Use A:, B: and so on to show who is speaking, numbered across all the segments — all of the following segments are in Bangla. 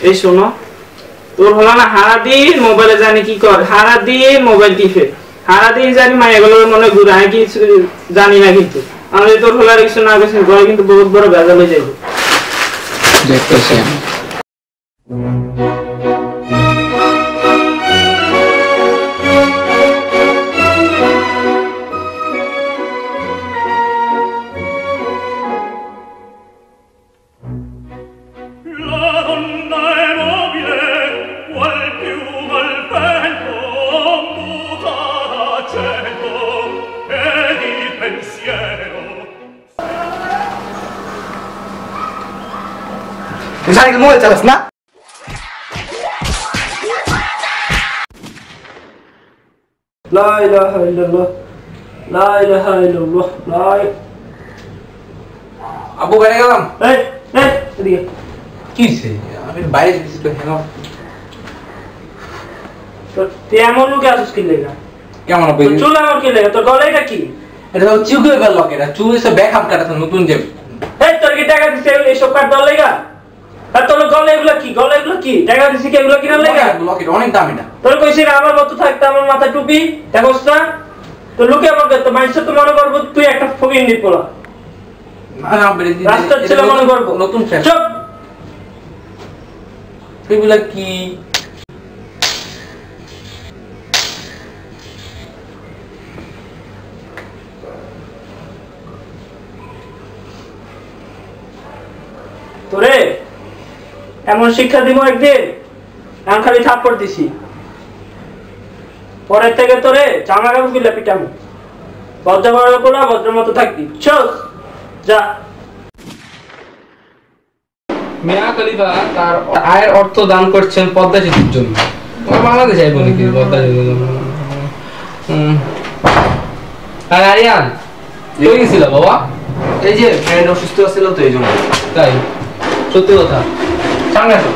A: এই শোনো, তোর হলো না সারাদিন মোবাইলে জানি কি কর, সারাদিন মোবাইল টিপে, সারাদিন জানি মায়াগুলোর মনে ঘুরে, আমি কিছু জানি না। কিন্তু আমি তোর হলো আর কিছু না কিছু ঘরে কিন্তু বহুত বড় ভেজাল হয়ে যাবে।
B: দেখতেছি
C: Misalnya kamu jelas nak?
A: La ilaha illallah, la ilaha illallah, la.
B: আব্বু বাইরে গেলাম।
A: এই এই এদিকে
B: কি সে আমি বাইরে গেছি তো কেন?
A: তো তুই এমন লোকে আসিস কি লেগা?
B: কেমন হবে?
A: চুল এমন কি লেগা? তোর গলাটা কি?
B: এটা তো চুকে গেল এটা চুল এসে ব্যাকআপ কাটা নতুন যে।
A: এই তোর কি টাকা দিছে এইসব কাট দল লেগা? আর তোর গলা এগুলা কি? গলা এগুলা কি? টাকা দিছে কি এগুলা কিনা লেগা?
B: লকেট অনেক দাম এটা।
A: তোর কইছি আমার মতো থাকতে আমার মাথায় টুপি, দেখোস না? তো লোকে আমাকে তো মানুষ তো মনে করবো তুই একটা ফকিন্নি পোলা।
B: না না বেরে দিদি।
A: রাস্তার ছেলে মনে করবো।
B: নতুন ফ্যাশন।
A: চুপ।
B: এগুলা কি?
A: তোরে এমন শিক্ষা দিব একদিন, এখন খালি থাপ্পড় দিছি, পরের থেকে তোরে চামড়া কাপড় গুলা পিটাবো। ভদ্র বড় পোলা ভদ্র মতো থাকবি। চল যা।
D: মিয়া খলিফা তার আয়ের অর্থ দান করছেন পদ্মা সেতুর জন্য। বাংলাদেশ আইব নাকি পদ্মা সেতুর জন্য? আর আরিয়ান কই গেছিল বাবা?
C: এই যে ফ্রেন্ড অসুস্থ ছিল তো এই জন্য।
D: তাই সত্যি কথা সামনে আসো।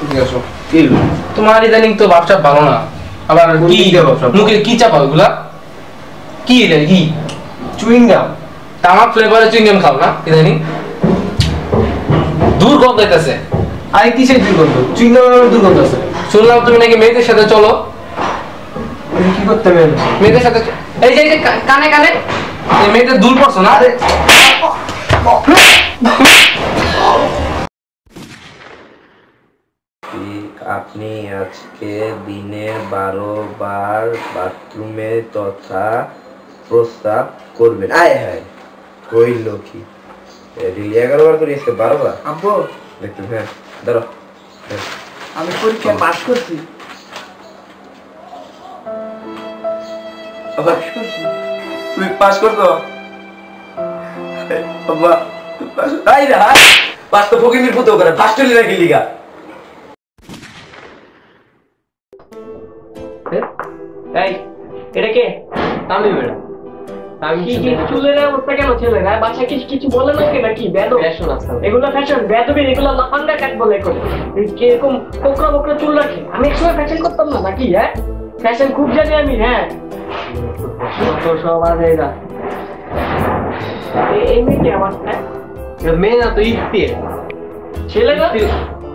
C: ঠিক আছে।
D: কি তোমার ইদানিং তো ব্যবসা ভালো না, আবার কি মুখে কি চাপা ওগুলা? কি এটা কি?
C: Chewing gum.
D: তামাক ফ্লেভারের চুইংগাম খাও না ইদানিং? দুর্গন্ধ হইতেছে।
C: আরে কিসের দুর্গন্ধ? চুইং গামের দুর্গন্ধ আছে।
D: শুনলাম তুমি নাকি মেয়েদের সাথে চলো।
C: কি করতে হবে?
D: মেয়েদের সাথে এই যে কানে কানে এই মেয়েদের দূর পড়ছো না?
E: আপনি আজকে দিনে 12 বার বাথরুমে তথা প্রস্রাব করবেন। আয় হায় কইল কি রিলি 11 বার করে এসে 12 বার।
C: আব্বু
E: দেখুন হ্যাঁ ধরো
C: আমি পরীক্ষা পাস করছি।
E: পাস করছি? তুই পাস করছো? বাবা তুই পাস আই রে হাই পাস তো ফকিনির পুতো করে ফার্স্ট হলি নাকি লিগা?
A: এই এটা কে?
D: আমি বেড়া আমি
A: কি কি চুলের অবস্থা কেন ছেলেরা? বাচ্চা কিছু বলে না কেন? কি বেদ
D: ফ্যাশন আছে
A: এগুলো? ফ্যাশন বেদবি এগুলো লাফাঙ্গা কাট বলে করে। কিরকম কোকড়া কোকড়া চুল রাখে? আমি একসময় ফ্যাশন করতাম না নাকি? হ্যাঁ ফ্যাশন খুব জানি আমি। হ্যাঁ তো সব আর এরা এই মেয়েটি আমার
D: মেয়ে না তো ইফতি
A: ছেলেরা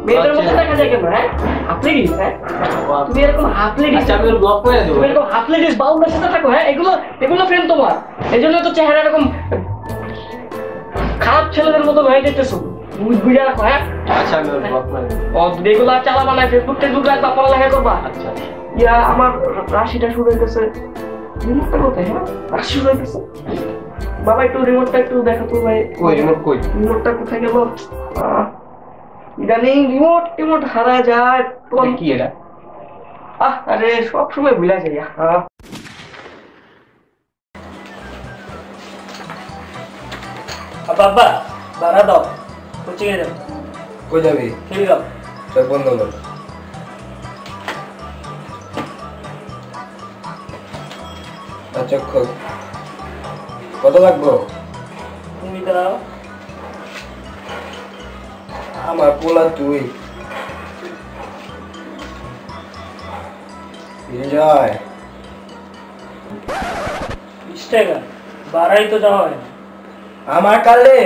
A: মেয়েদের মতো দেখা যায় কেন? হ্যাঁ হাফলেডিস। হ্যাঁ তুমি এরকম হাফলেডিস,
D: আমি ব্লক করে দেবো।
A: তুমি এরকম হাফলেডিস বাউন্ডার সাথে থাকো। হ্যাঁ এগুলো ফ্রেন্ড তোমার, এই জন্য তো চেহারা এরকম খারাপ ছেলেদের মতো হয়ে যেতেছো। বুঝে রাখো। হ্যাঁ
D: আচ্ছা আমি ব্লক করে দেবো।
A: রেগুলার চালাবা না, ফেসবুক টেসবুক রাখবা, পড়ালেখা করবা।
D: আচ্ছা
A: ইয়া আমার রাশিটা শুরু হইতেছে। রিমোটটা কোথায়? হ্যাঁ রাশি শুরু হইতেছে। বাবা একটু রিমোটটা একটু দেখো তো ভাই।
D: কই রিমোট কই?
A: রিমোটটা কোথায় গেল? ইদানিং রিমোট হারা যায়।
D: কি এটা?
A: আরে সব সময় ভুলা যাই। বাবা বাড়া দাও, কোচিং এ যাও।
E: কই যাবি?
A: খেলে যাও।
E: সব বন্ধ কর। আচ্ছা কত লাগবো?
A: তুমি দাও।
E: আমার পোলা তুই এনজয়
A: 20 টাকা বাড়াই তো দেওয়া হয়।
E: আমার কালে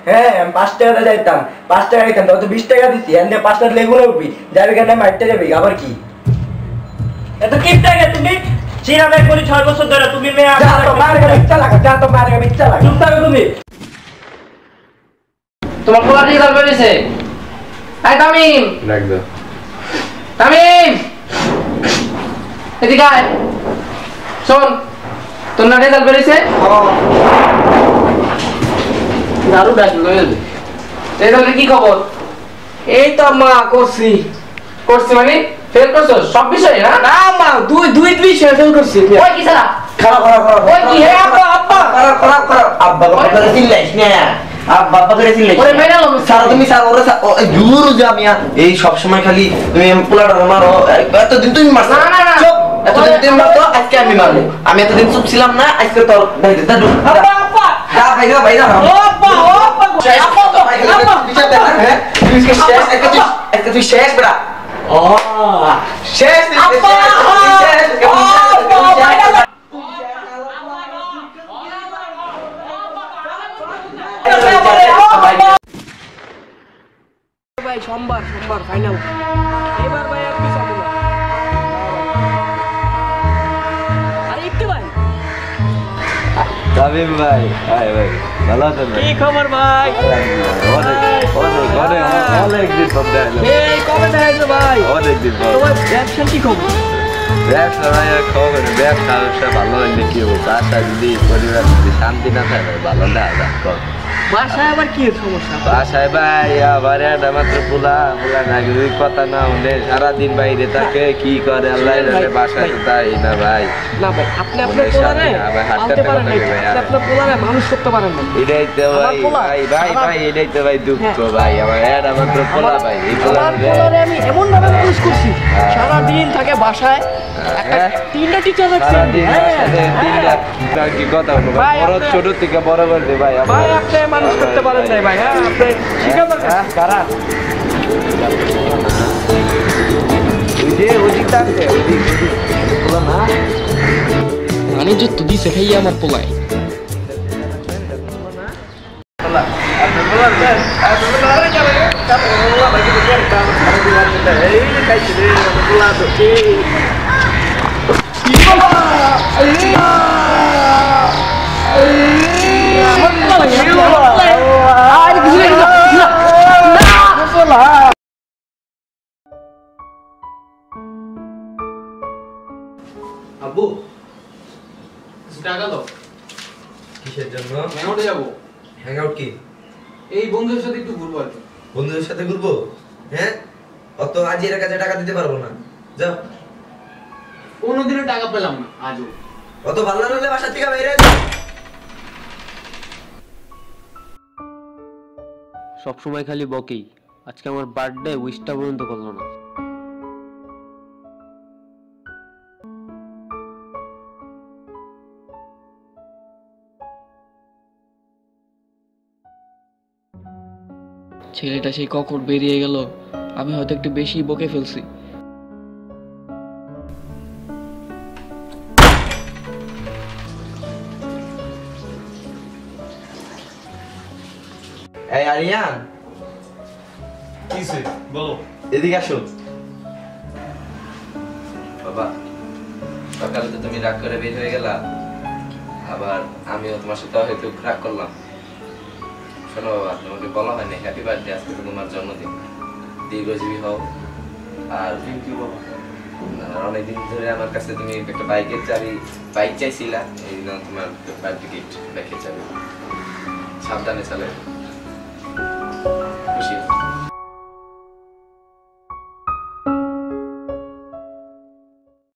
E: হ্যাঁ আমি 5 টাকা যাইতাম 5 টাকা দিতাম তো 20 টাকা দিছি এন্ডে 5 টাকা লেগুনে উঠবি যাবি কেন মারতে যাবি আবার কি এত কিপ টাকা তুমি চিনা ব্যাগ করি 6 বছর ধরে তুমি মেয়ে যা তো মারগে মিথ্যা লাগা যা তো মারগে মিথ্যা লাগা চুপ থাকো তুমি
B: তোমার পোলা রেজাল্ট বেরিয়েছে আয় তামিম
D: ডাক দাও
B: তামিম এদিকে আয় শোন তোর না রেজাল্ট বেরিয়েছে দারু ডাক লয়ে দে রেজাল্টের কি খবর
C: এই তো মা করছি
B: মানে ফেল করছো সব বিষয়ে না
C: না মা দুই বিষয় ফেল করছি
B: ওই কি সারা
E: খারাপ
B: ওই কি হে আব্বা
E: খারাপ আব্বা বাবা চিল্লাইস না আব্বা বাবা করে চিল্লাইস
B: ওরে মেরে নাও
E: স্যার তুমি স্যার ওরে দূর যা মিয়া এই সব সময় খালি তুমি পোলাটা মারো এতদিন তুমি মারছো
B: না
E: চুপ এতদিন তুমি মারতো আজকে আমি মারবো আমি এতদিন চুপ ছিলাম না আজকে তোর দাইতে দাদু
B: আব্বা
E: যা ভাই যা
B: ও আব্বা
E: বিচার দেন হ্যাঁ তুই শেষ একটা তুই শেষ বড়া ও শেষ
C: ভাই সোমবার ফাইনাল এবার ভাই আর কিছু হবে না আরে একটু ভাই
E: তামিম ভাই হাই ভাই ভালো আছেন
C: কি খবর ভাই
E: অনেক দিন পর দেখা
C: এই কবে দেখাইছো ভাই
E: অনেক দিন পর
C: তোমার ব্যবসার কি খবর
E: ব্যবসা ভাই খবর ব্যবসা ভালো হইলে কি হবে বাসা যদি পরিবার যদি শান্তি না থাকে ভালো না কর
C: বাসায় আবার কি সমস্যা
E: বাসায় ভাই আবার একটা মাত্র পোলা নাকি ওই কথা না হলে সারাদিন বাইরে থাকে কি করে আল্লাহ জানে বাসায় তো তাই না ভাই
C: না ভাই আপনি আপনার পোলারে আনতে পারেন না আপনি আপনার পোলারে মানুষ করতে পারেন না
E: এটাই তো ভাই এটাই তো ভাই দুঃখ ভাই আমার একটা মাত্র পোলা ভাই এই
C: পোলারে আমি এমন ভাবে মানুষ করছি সারা দিন থাকে বাসায় তিনটা টিচার রাখছি
E: তিনটা কি কথা হলো
C: ভাই,
E: বড় ছোট থেকে বড় করতে ভাই
C: ভাই আপনি মানুষ করতে পারেন নাই ভাই হ্যাঁ আপনি শিখা দরকার
E: কারা ওদিক থাকবে ওদিক বলো না
C: আমি যে তুই শেখাই আমার পোলায়
D: আব্বু টাকা দাও
E: কিসের জন্য
D: হ্যাংআউটে যাবো
E: হ্যাংআউট কি
D: এই বন্ধুদের সাথে একটু ঘুরবো আর কি
E: বন্ধুদের সাথে ঘুরবো হ্যাঁ অত আজির কাছে টাকা দিতে পারবো না যাও
D: কোনোদিনও টাকা পেলাম না আজও
E: অত ভালো না হলে বাসা থেকে বাইরে
F: সব সময় খালি বকেই আজকে আমার বার্থডে উইশটা পর্যন্ত করলো না
C: ছেলেটা সেই ককর বেরিয়ে গেল আমি হয়তো একটু বেশি বকে ফেলছি
E: এই আরিয়ান
D: কিসে বলো
E: এদিকে আসো বাবা সকালে তো তুমি রাগ করে বের হয়ে গেলা আবার আমিও তোমার সাথে হয়তো রাগ করলাম শোনো বাবা তোমাকে বলা হয়নি হ্যাপি বার্থডে আজকে তো তোমার জন্মদিন দীর্ঘজীবী হও আর থ্যাংক ইউ বাবা অনেকদিন ধরে আমার কাছে তুমি একটা বাইকের চাবি বাইক চাইছিলা এই জন্য তোমার বার্থডে গিফট বাইকের চাবি সাবধানে চালে খুশি